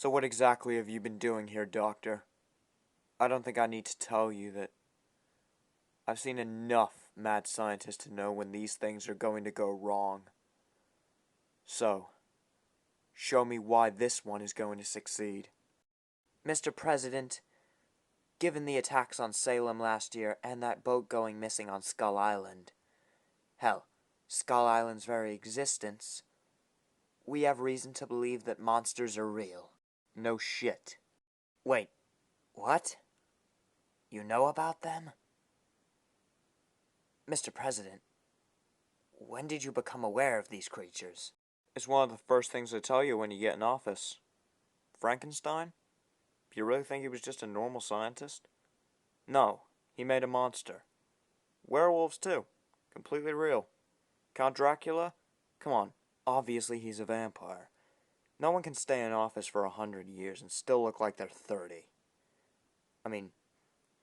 So what exactly have you been doing here, Doctor? I don't think I need to tell you that I've seen enough mad scientists to know when these things are going to go wrong. So, show me why this one is going to succeed. Mr. President, given the attacks on Salem last year and that boat going missing on Skull Island, hell, Skull Island's very existence, we have reason to believe that monsters are real. No shit. Wait, what? You know about them? Mr. President, when did you become aware of these creatures? It's one of the first things they tell you when you get in office. Frankenstein? You really think he was just a normal scientist? No, he made a monster. Werewolves too. Completely real. Count Dracula? Come on, obviously he's a vampire. No one can stay in office for 100 years and still look like they're 30. I mean,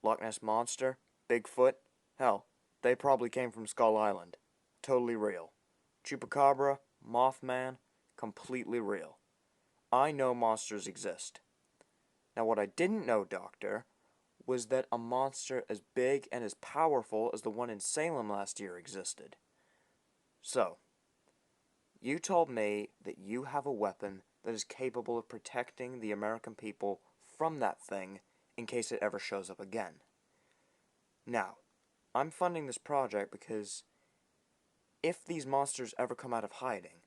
Loch Ness Monster, Bigfoot, hell, they probably came from Skull Island. Totally real. Chupacabra, Mothman, completely real. I know monsters exist. Now what I didn't know, Doctor, was that a monster as big and as powerful as the one in Salem last year existed. So, you told me that you have a weapon that is capable of protecting the American people from that thing in case it ever shows up again. Now, I'm funding this project because if these monsters ever come out of hiding,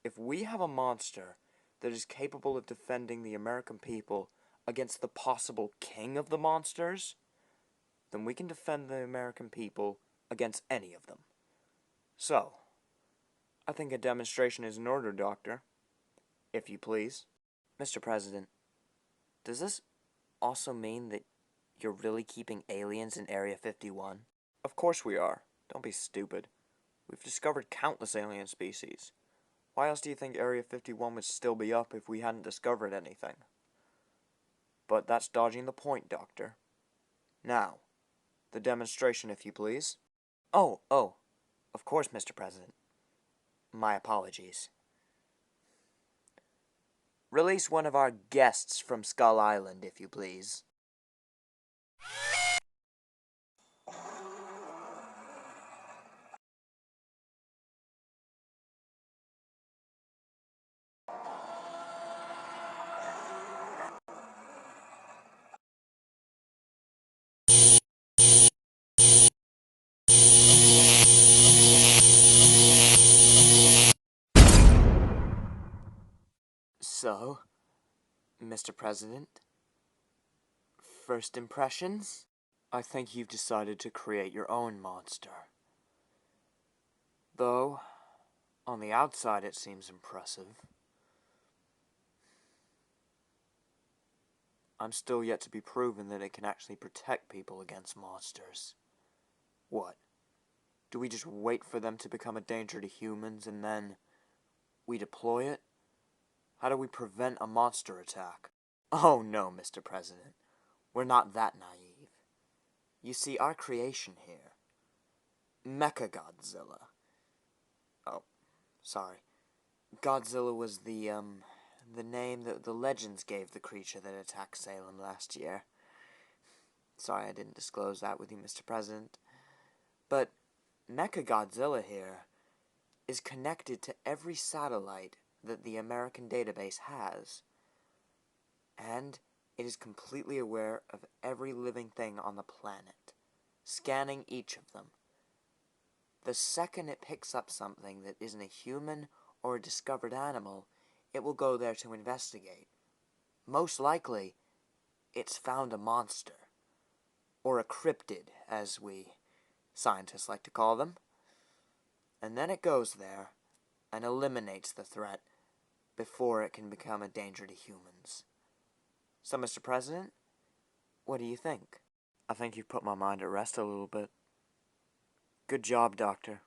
if we have a monster that is capable of defending the American people against the possible king of the monsters, then we can defend the American people against any of them. So, I think a demonstration is in order, Doctor. If you please. Mr. President, does this also mean that you're really keeping aliens in Area 51? Of course we are. Don't be stupid. We've discovered countless alien species. Why else do you think Area 51 would still be up if we hadn't discovered anything? But that's dodging the point, Doctor. Now, the demonstration, if you please. Oh, of course, Mr. President. My apologies. Release one of our guests from Skull Island, if you please. So, Mr. President, first impressions? I think you've decided to create your own monster. Though, on the outside it seems impressive. I'm still yet to be proven that it can actually protect people against monsters. What? Do we just wait for them to become a danger to humans and then we deploy it? How do we prevent a monster attack? Oh no, Mr. President. We're not that naive. You see, our creation here, MechaGodzilla. Oh, sorry. Godzilla was the name that the legends gave the creature that attacked Salem last year. Sorry I didn't disclose that with you, Mr. President. But MechaGodzilla here is connected to every satellite that the American database has. And it is completely aware of every living thing on the planet, scanning each of them. The second it picks up something that isn't a human or a discovered animal, it will go there to investigate. Most likely, it's found a monster, or a cryptid, as we scientists like to call them. And then it goes there and eliminates the threat before it can become a danger to humans. So, Mr. President, what do you think? I think you've put my mind at rest a little bit. Good job, Doctor.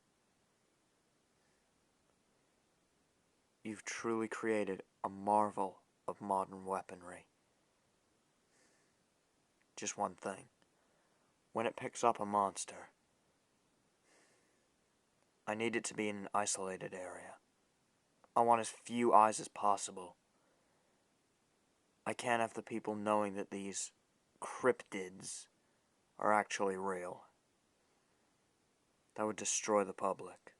You've truly created a marvel of modern weaponry. Just one thing. When it picks up a monster, I need it to be in an isolated area. I want as few eyes as possible. I can't have the people knowing that these cryptids are actually real. That would destroy the public.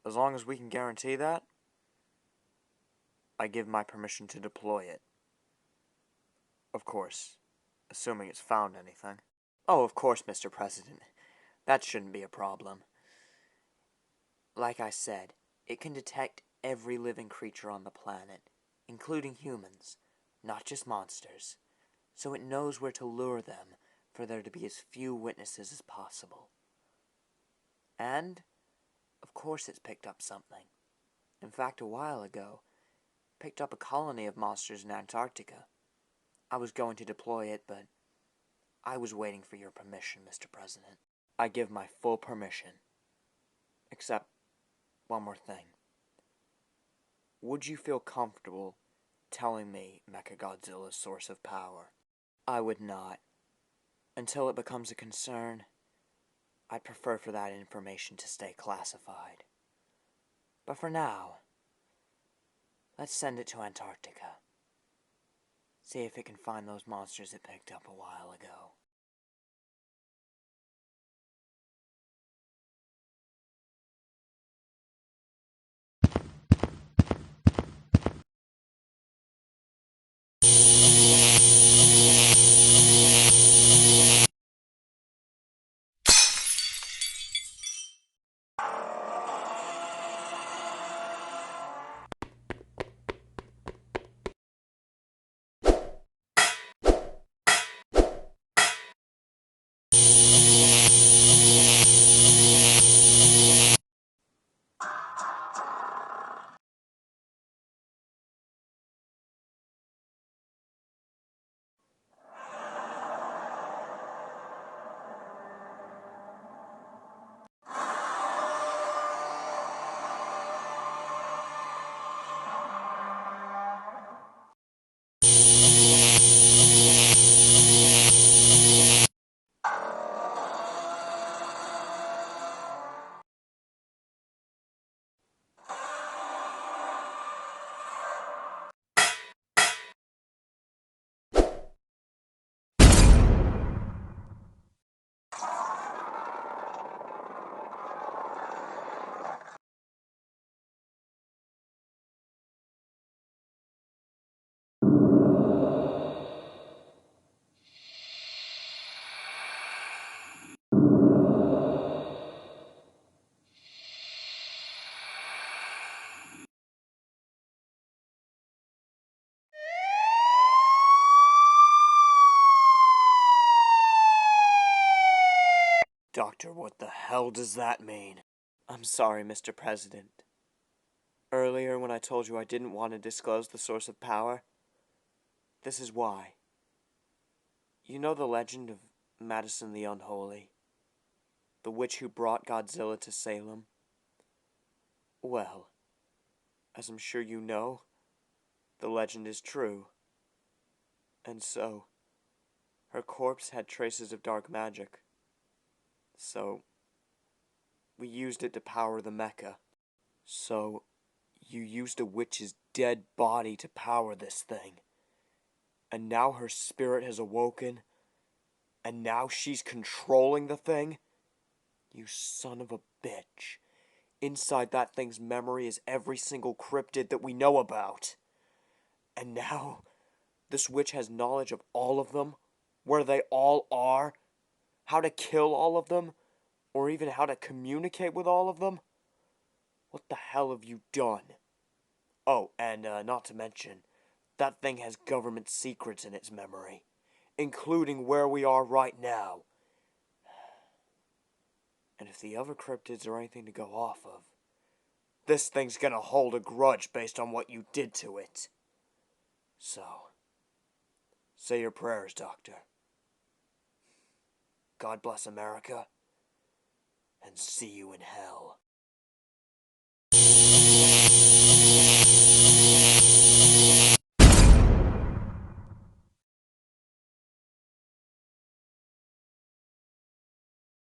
As long as we can guarantee that, I give my permission to deploy it. Of course, assuming it's found anything. Oh, of course, Mr. President. That shouldn't be a problem. Like I said, it can detect every living creature on the planet, including humans, not just monsters, so it knows where to lure them for there to be as few witnesses as possible. And, of course it's picked up something. In fact, a while ago, picked up a colony of monsters in Antarctica. I was going to deploy it, but I was waiting for your permission, Mr. President. I give my full permission. Except one more thing. Would you feel comfortable telling me MechaGodzilla's source of power? I would not. Until it becomes a concern, I'd prefer for that information to stay classified. But for now, let's send it to Antarctica. See if it can find those monsters it picked up a while ago. Doctor, what the hell does that mean? I'm sorry, Mr. President. Earlier, when I told you I didn't want to disclose the source of power, this is why. You know the legend of Madison the Unholy? The witch who brought Godzilla to Salem? Well, as I'm sure you know, the legend is true. And so, her corpse had traces of dark magic. So, we used it to power the mecha. So, you used a witch's dead body to power this thing. And now her spirit has awoken. And now she's controlling the thing? You son of a bitch. Inside that thing's memory is every single cryptid that we know about. And now, this witch has knowledge of all of them, where they all are, how to kill all of them, or even how to communicate with all of them? What the hell have you done? Oh, and not to mention, that thing has government secrets in its memory, including where we are right now. And if the other cryptids are anything to go off of, this thing's gonna hold a grudge based on what you did to it. So, say your prayers, Doctor. God bless America, and see you in hell.